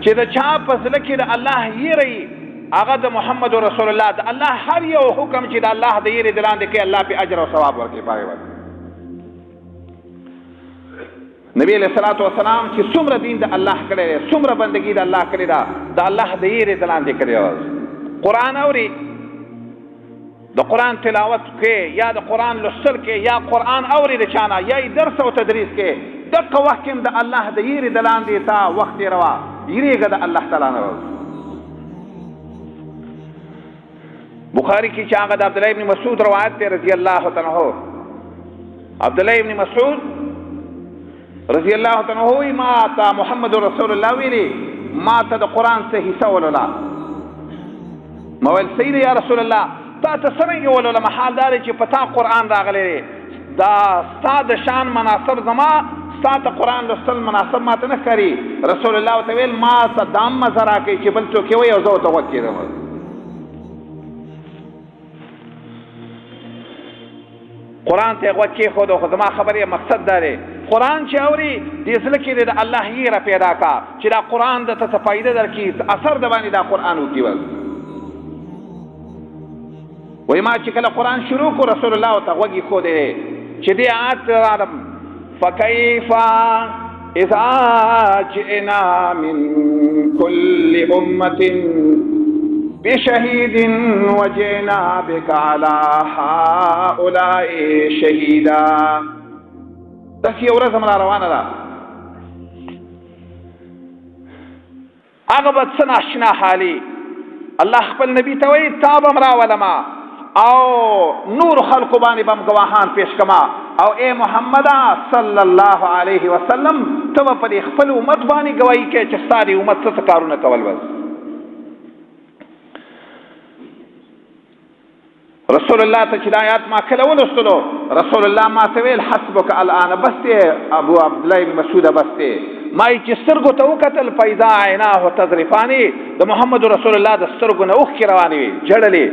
چې د چا په زړه کې د الله یېره وي هغه د محمد رسول الله د الله هر یو حکم چې د الله د یېرې د لاندې کوي الله پې اجر او ثواب ورکوي په هغې باندې نبی علیہ الصلوۃ والسلام چې څومره دین د الله کړی دی څومره بندګي د الله کړې ده د الله د یېرې د لاندې کړې ده قرآن اوري د قرآن تلاوت کې یا د قرآن لوستل کې یا قرآن اوري د چانه یا درس او تدریس کې دغه وخت کې د الله د یېرې د لاندې تا وخت یې روا یېرېږه د الله تعالی نه بخاری کې چې هغه د عبدالله ابن مسعود روایت دی رضی الله تعالی عنہ عبدالله ابن مسعود رضی الله تعالی عنہ ما تا محمد رسول الله ویلي ما ته د قرآن څه حصہ ولولا ما ویل سید یا رسول الله تا ته څرنګه ولولا محال دا دی چې په تا قرآن راغلی دی دا ستا د شان مناسب زما ستا ته قرآن لوستل مناسب ما ته نه ښکاري رسول الله ورته ویل ما ته دام مزه راکوي چې بل څوک یې وایي او زه ورته غوږ کېدم قرآن ته غوږ کېښود خو زما خبرې مقصد دا دی قرآن چې اوري دې زړه کې د الله یېره پیدا کا چې دا قرآن د ته څه فایده درکړي اثر د باندې دا قرآن وکړي بس وایي ما چې کله قرآن شروع کړو رسول الله ورته غوږ ایښودی دی چې دې آیت راغلم فکیف اذا جئنا من کل امة بشهید وجئنا بك على هؤلاء شهیدا داسې یو ورځ هم را روانه ده هغه به څه ناشنا حالي الله خپل نبي ته وایي تا به م راولما او نور خلقو باندې به م ګواهان پیش کما او ای محمده صلی الله علیه وسلم ته به په دې خپل امت باندې ګواهي کوې چې ستا دې امت څه کارونه کول بس رسول الله ته چې د آیات ما کله ولوستلو رسول الله ما ته ویل حسبک الان بس دی ابو عبدالله بن مسعود بس دی ما یې چې سترګو ته وکتل فاذا عیناه تذرفانې د محمد رسول الله د سترګو نه اوښکې روانې وې جړلې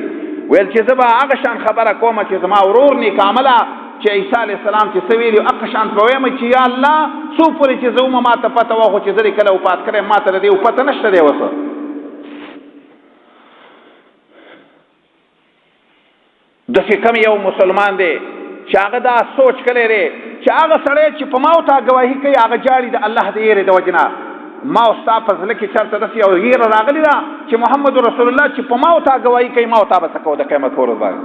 ویل چې زه به هغه شان خبره کومه چې زما ورور نیک عمله چې عیسی علیه السلام چې څه ویلي هغه شان به ویم چې یا الله څو پورې چې زه ومه ما ته پته وه خو چې زه دې کله وفات کړی ما ته د دې پته نشته دی اوس داسې کم یو مسلمان دی چې هغه دا سوچ کړی دی چې هغه سړی چې په ما او تا ګواهي کوي هغه جاړي د الله د یېرې د وجې نه ما او ستا په زړه کې چېرته داسې یو یېره راغلې ده چې محمد رسول الله چې په ما او تا ګواهي کوي ما او تا به څه کوو د قیامت په ورځ باندې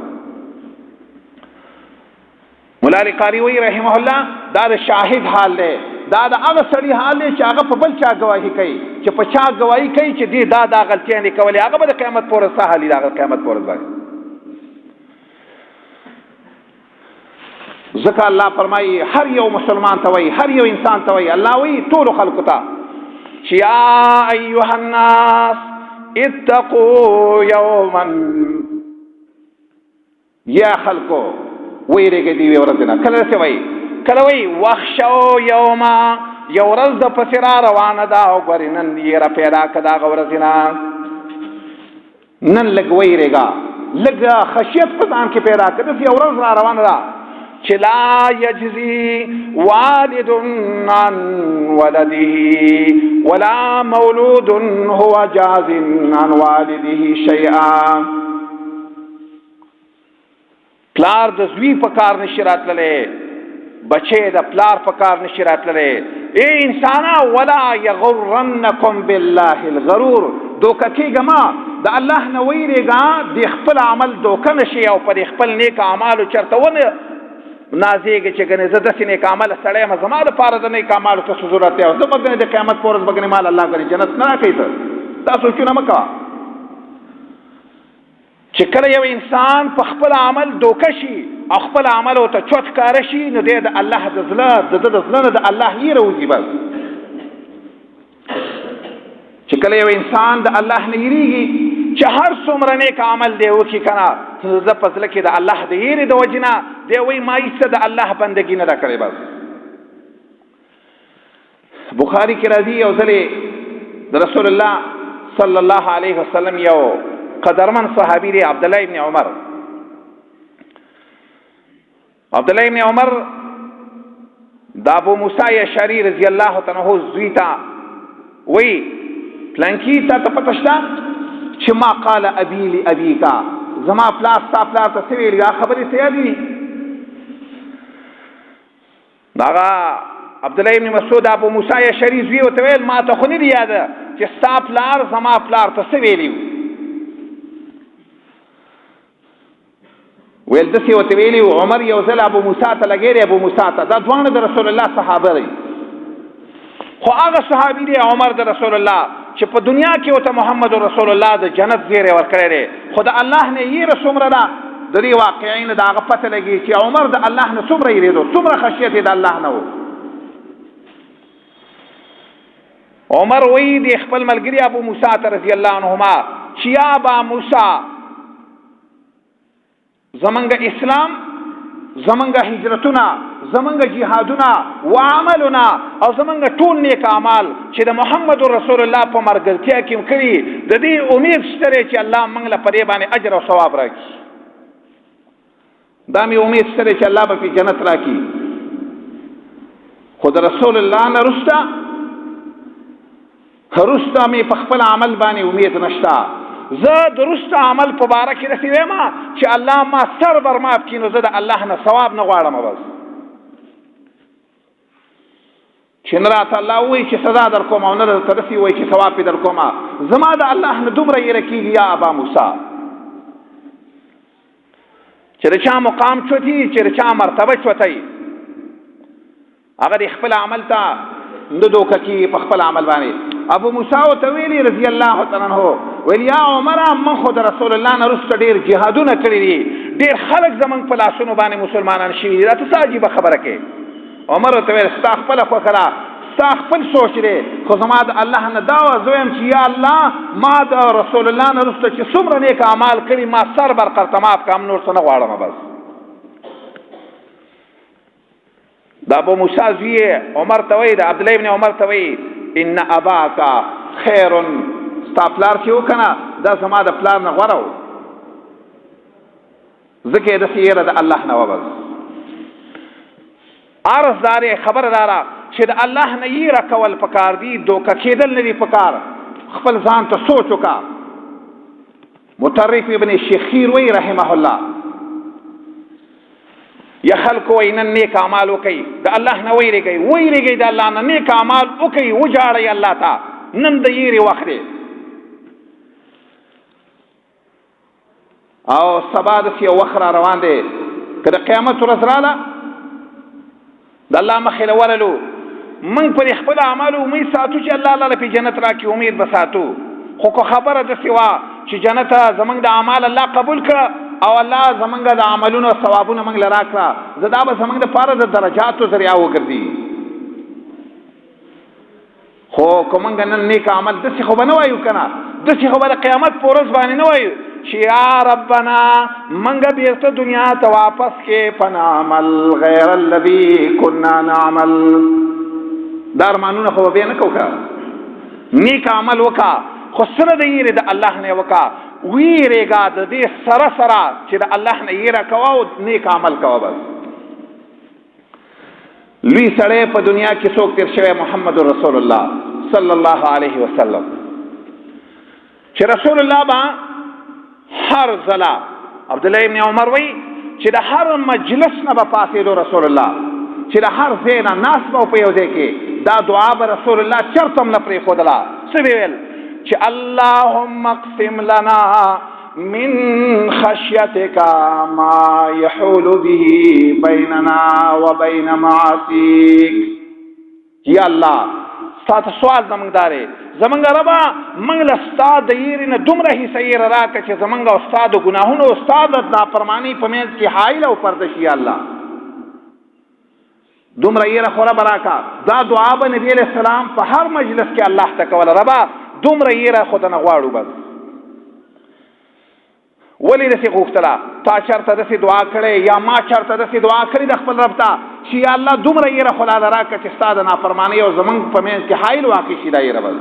مولا علی قاري وایي رحمه الله دا د شاهد حال دی دا د هغه سړي حال دی چې هغه په بل چا ګواهي کوي چې په چا ګواهي کوي چې دې دا غلطیانې کولې هغه به د قیامت په ورځ څه حالي د هغه قیامت په ورځ باندې ځکه الله فرمایي هر یو مسلمان ته وایي هر یو انسان ته وایي الله وایي ټولو خلکو ته چې یا ایها الناس اتقوا یوما یا خلکو ویرېږئ د یوې ورځې نه کله داسې وایي کله وایي واخشوا یوما یو ورځ د پسې را روانه ده او ګورې نن یېره پیدا کړه د هغه ورځې نه نن لږ ویرېږه لږ خشیت په ځان کې پیدا کړه داسې یو ورځ را روانه ده چې لا یجزي والد عن ولده ولا مولود هو جاز عن والده شیئا پلار د زوی په کار نشي راتللی بچی د پلار په کار نشي راتللی ای انسانا ولا یغرنکم بالله الغرور دوکه کېږه ما د الله نه ویرېږه د خپل عمل دوکه نشي او پر خپل نیک اعمالو چېرته ونه نازېږي چې ګنې زه داسې نیک عمله سړی یم زما دپاره د نیک اعمالو ته څه ضرورت دی او زه به ګنې د قیامت په ورځ به ګنې مال الله ګنې جنت نه راکوي ته دا سوچونه مه کوه چې کله یو انسان په خپل عمل دوکه شي او خپل عمل ورته چوت ښکاره شي نو دی د الله د زړه د ده د زړه نه د الله یېره وځي بس چې کله یو انسان د الله نه یېرېږي چې هر څومره نیک عمل دی وکړي که نه زه په زړه کې د الله د یېرې د وجې نه دی وایي ما هېڅ د الله بندګي نه ده کړې بس بخاري کې راځي یو ځلې د رسول الله صلی الله علیه وسلم یو قدرمن صحابي دی عبدالله ابن عمر عبدالله ابن عمر د ابو موسی اشعري رضی الله تعالی عنه زوی ته وایي پلانکی تا ته پته شته چې ما قال ابي لابيکا زما پلار ستا پلار ته څه ویلي دا خبرې ته یاد دي دغه عبدالله ابن مسعود ابو موسی اشعري زوی ورته ویل ما ته خو نه دي یاده چې ستا پلار زما پلار ته څه ویلي ویل داسې ورته ویلي عمر یو ځل ابو موسی ته لګېری ابو موسی ته دا دواړه د رسول الله صحابه دی خو هغه صحابي دی عمر د رسول الله چې په دنیا کې ورته محمد رسول الله د جنت زیری ورکړی دی خو د الله نه یېره څومره ده د دې واقعین د هغه پته لګي چې عمر د الله نه څومره یېرېدو څومره خشیت یې د الله نه و عمر وی دی خپل ملګري ابو موسی ته رضی الله عنهما چې یا ابا موسی زمونږ اسلام زمونږ هجرتونه زمونږ جهادونه و عملونه او زمونږ ټول نیک اعمال چې د محمد رسول الله په مرګرتیا کې کړي د دې امید شته چې الله موږ له پرې باندې اجر او ثواب راکړي دا مې امید شته چې الله به په جنت راکړي خو د رسول الله نه رسته مې په خپل عمل باندې امید نشته زه د رسته عمل په باره کې داسې وایم چې الله ما سر بر ماف کړي نو زه د الله نه ثواب نه غواړم بس چې نه راته الله وایي چې سزا در کوم او نه درته داسې وایي چې ثواب پې در کومه زما د الله نه دومره یېره کېږي یا ابا موسی چې د چا مقام چوتي چې د چا مرتبه چوتی هغه د خپل عمل ته نه دوکه کېږي په خپل عمل باندې ابو موسی ورته ویلي رضی الله تعالی عنه ویل یا عمره من خو د رسول الله نه وروسته ډېر جهادونه کړي دي ډېر خلک زموږ په لاسونو باندې مسلمانان شوي دي دا ته څه عجیبه خبره کوې عمر ورته ویل ستا خپله خوښه ده ستا خپل سوچ دی خو زما د الله نه دا وه زه وایم چې یا الله ما د رسول الله نه وروسته چې څومره نیک اعمال کړي ما سر برقرته ماف کړم نور څه نه غواړم بس د ابو موسی زوی عمر ته وایي د عبدالله ابن عمر ته وایي ان اباکا خیر ستا پلار چې و که نه دا زما د پلار نه غوره و ځکه یې داسې یېره د الله نه وه بس عرض دارې خبره داره چې د الله نه یېره کول پکار دي دوکه کېدل نه دي پکار خپل ځان ته سوچ وکړه مطرف ابن شخیر وایي رحمه الله یا خلکو وایي نن نیک اعمال وکئ د الله نه ویرېږئ د الله نه نیک اعمال وکئ وجاړئ الله ته نن د یېرې وخت دی او سبا داسې یو وخت را روان دی که د قیامت ورځ راله د الله مخې له ورلو موږ پر خپل اعمالو امید ساتو چې الله لاله پې جنت راکړي امید به ساتو خو که خبره داسې وه چې جنت زموږ د اعمال الله قبول کړه او الله زمونږ د عملونو ثوابونه موږ له راکړه زه دا به زموږ دپاره د درجاتو ذریعه وګرځي خو که موږ نن نیک عمل داسې خو به نه وایو که نه داسې خو به د قیامت په ورځ باندې نه وایو چې یا ربنا موږ بېرته دنیا ته واپس کې فنعمل غیر الذي كنا نعمل دا ارمانونه خو به بیا نه کوو که نیک عمل وکړه خو سره د یېرې د الله نه یې وکړه ویریږه د دې سره سره چې د الله نه یېره کوه او نیک عمل کوه بس لوی سړی په دنیا کې څوک تېر شوی محمد رسول الله صلی الله علیه وسلم چې رسول الله به هر ځله عبدالله ابن عمر وایي چې د هر مجلس نه به پاڅېدو رسول الله چې د هر ځای نه ناست به په یو ځای کې دا دعا به رسول الله چرته هم نه پرېښودله څه به ویل چې اللهم اقسم لنا من خشيتك ما يحول به بيننا وبين معاصيك یا الله ستاسو سوال زمونږ دارې زمونږ ربا موږ له ستا د یېرې نه دومره حصه یېره راکړه چې زمونږ او ستا د ګناهونو او ستا د نافرمانۍ په منځ کې حایل او پرده شي یا الله دومره یېره خو ربه راکړه دا دعا به نبي علیه السلام په هر مجلس کې الله ته کوله ربه دومره یېره خو ته نه غواړو بس ولې داسې غوښتله تا چېرته داسې دعا کړې یا ما چېرته داسې دعا کړې د خپل رب ته چې یا الله دومره یېره خو لاله راکړه چې ستا د نافرمانۍ او زمونږ په منځ کې حایل واقع شي دا یېره بس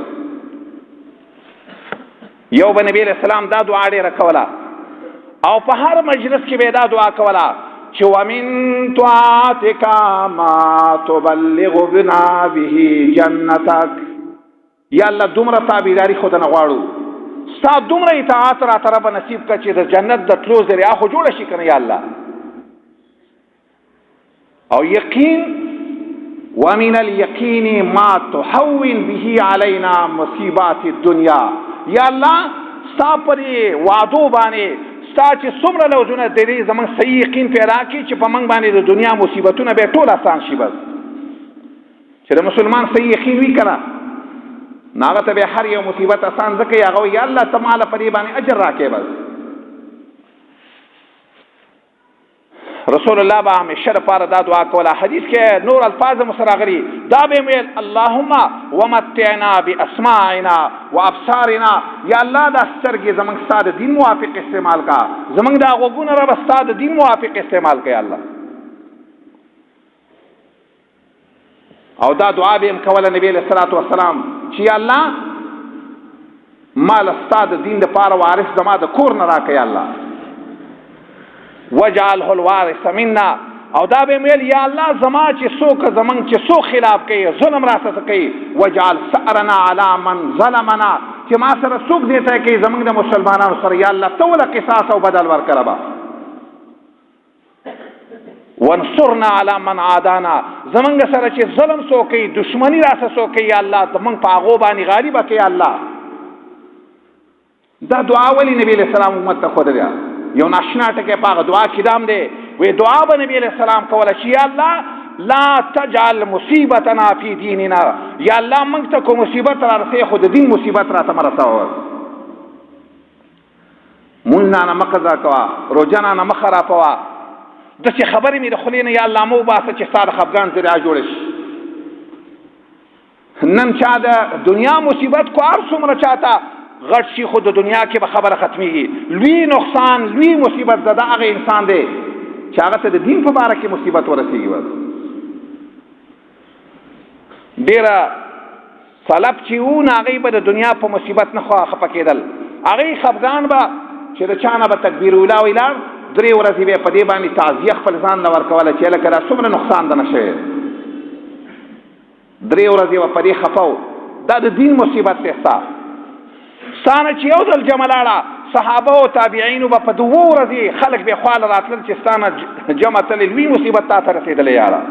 یو به نبي علیه السلام دا دعا ډېره کوله او په هر مجلس کې به دا دعا کوله چې ومن طاعتک ما تبلغ بنا به جنتک یا الله دومره تابعداري خو نه غواړو، ستا دومره اطاعت راته رب نصیب کړه چې د جنت د تلو ذریعه خو جوړه شي که نه یا الله. او یقین ومن الیقین ما تحون به علینا مصیبات الدنیا، یا الله ستا پر وعدو باندې ستا چې څومره لوزونه د دې زموږ صحیح یقین پیدا کړي چې په موږ باندې د دنیا مصیبتونه به ټول آسان شي. بس چې د مسلمان صحیح یقین وي کنه ناغه ته به هر یو مصیبت آسان ځکه هغه یا الله تعالی په دې باندې اجر راکې. بس رسول الله به همیشه لپاره دا دعا کوله، حدیث کې نور الفاظ مسراغري دا به ویل اللهم ومتعنا باسماعنا وابصارنا، یا الله دا سترګې زمونږ ستا د دین موافق استعمال کا، زمونږ دا غوږونه رب ستا د دین موافق استعمال کا یا الله. او دا دعا به هم کوله نبی علیہ الصلوۃ والسلام چې یا الله مال ستا د دین لپاره وارث زما د کور نه راکې یا الله، وجعله الوارث منا. او دا به ویل یا الله زما چې څوک زمونږ چې څوک خلاف کوي ظلم راسره کوي، وجعل ثأرنا علی من ظلمنا، چې ما سره څوک دې ته کوي زمونږ د مسلمانانو سره یا الله ته ولا قصاص او بدل ورکړه به. وانصرنا علی من عادانا، زمونږ سره چې ظلم څوک کوي دشمنی راسره څوک کوي یا الله زمونږ په هغو باندې غالب کړي یا الله. دا دعا ولی نبی علیہ السلام امت ته ښودلې ده. یو ناشنا ټکی په هغه دعا کې دام دی، وی دعا به نبی علیہ السلام کوله چې یا الله لا تجعل مصیبتنا فی دیننا، یا الله موږ ته کو مصیبت را رسې خو د دین مصیبت راته مه رسوه. مونځ نه مه قضا کوه، روژه نه مه خرابوه، داسې خبرې مې د خولې نه یا الله مه وباسه چې ستا د خفګان ذریعه جوړه شي. نن چا د دنیا مصیبت کو هر څومره چاته غټ شي خو د دنیا کې به خبره ختمیږي. لوی نقصان لوی مصیبت زده هغه انسان دی چې هغه ته د دین په باره کې مصیبت ورسېږي. بس ډېره سلب چې وو نو هغوی به د دنیا په مصیبت نه خفه کېدل، هغوی خفګان به چې د چا نه به تکبیر اولا ویلاړ 3 ورځې به په دې باندې تعزیه خپل ځان نه ورکوله چې لکه دا څومره نقصان دنه شوی. 3 ورځې به په دې خفه و، دا د دین مصیبت دی. ستانه چې یو ځل جمع لاړه صحابه او تابعینو به په 2 ورځې خلک به خواله راتلل چې ستانه جمع تللی لوی مصیبت تا ته رسېدلی یاره.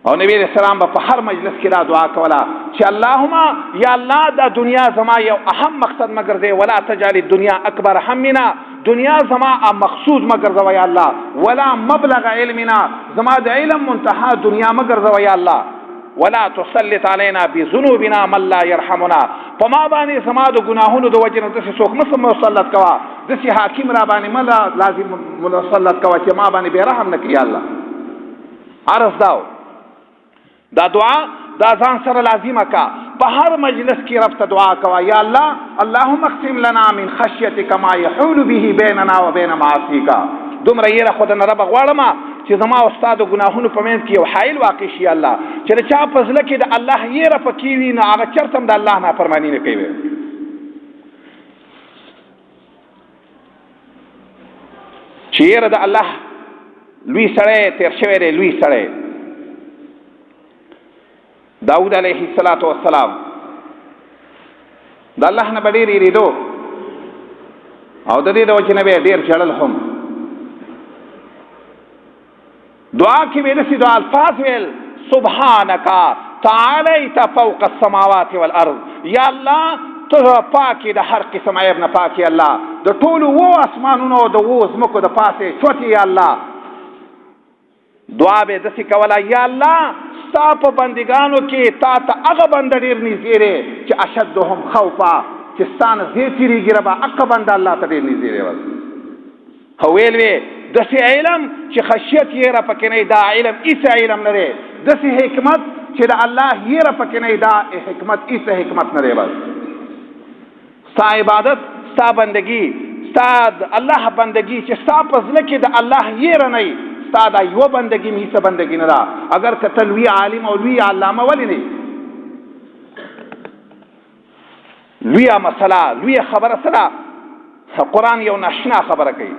او نبی علیہ السلام به په هر مجلس کې دا دعا کوله چې اللهم یا الله دا دنیا زما یو اهم مقصد مه ګرځې، ولا تجعل الدنیا اکبر همنا، دنیا زما مقصود مه ګرځوه یا الله، ولا مبلغ علمنا، زما د علم منتها دنیا مه ګرځوه یا الله، ولا تسلط علينا بذنوبنا من لا يرحمنا، په ما باندې زما د ګناهونو د وجې نه داسې څوک مه مسلط کوه، داسې حاکم را باندې مه لازم مسلط کوه چې ما باندې بې رحم نه کړي یا الله. عرض داو دا دعا دا ځان سره لازمه کا، په هر مجلس کې رب ته دعا کوه یا الله اللهم اقسم لنا من خشیتک ما یحول به بیننا و بین معاصیک. دومره یېره خو درنه ربه غواړم چې زما او ستا د ګناهونو په منځ کې یو حایل واقع شي الله، چې د چا په زړه کې د الله یېره پکې وي نو هغه چرته هم د الله نافرماني نه کوي. چې یېره د الله لوی سړی تېر شوی دی، لوی سړی داود علیه السلام د الله نه به ډېر یېرېدو او د دې د وجې نه به یې ډېر ژړل هم. دعا کې به داسې دعا الفاظ ویل سبحانک تعالیت فوق السماوات والارض، یا الله ته پاکې د هر قسم عیب نه پاکې الله، د ټولو 7 اسمانونو او د 7 ځمکو د پاسې چوتې یا الله. دعا به داسې کوله یا الله ستا په بندګانو کې تا ته هغه بنده ډېر نږدې دی چې اشدهم خوفا، چې ستا نه زیات تېرېږي ربه هغه بنده الله ته ډېر نږدې دی. او ویل وې داسې علم چې خشیت یېره پکې نه دا علم هېڅ علم نه دی، داسې حکمت چې د الله یېره پکې نه دا حکمت هېڅ حکمت نه دی. بس ستا عبادت ستا بندګي ستا د الله بندګي چې ستا په زړه کې د الله یېره نه وي، ستا دا یوه بندګي مې هېڅ بندګي نه ده. اگر که ته لوی عالم او لوی علامه ولې نه لویه مسله لویه خبره څه ده؟ قرآن یو ناشنا خبره کوي.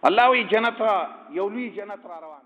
الله وی جنت یو لوی جنت را روان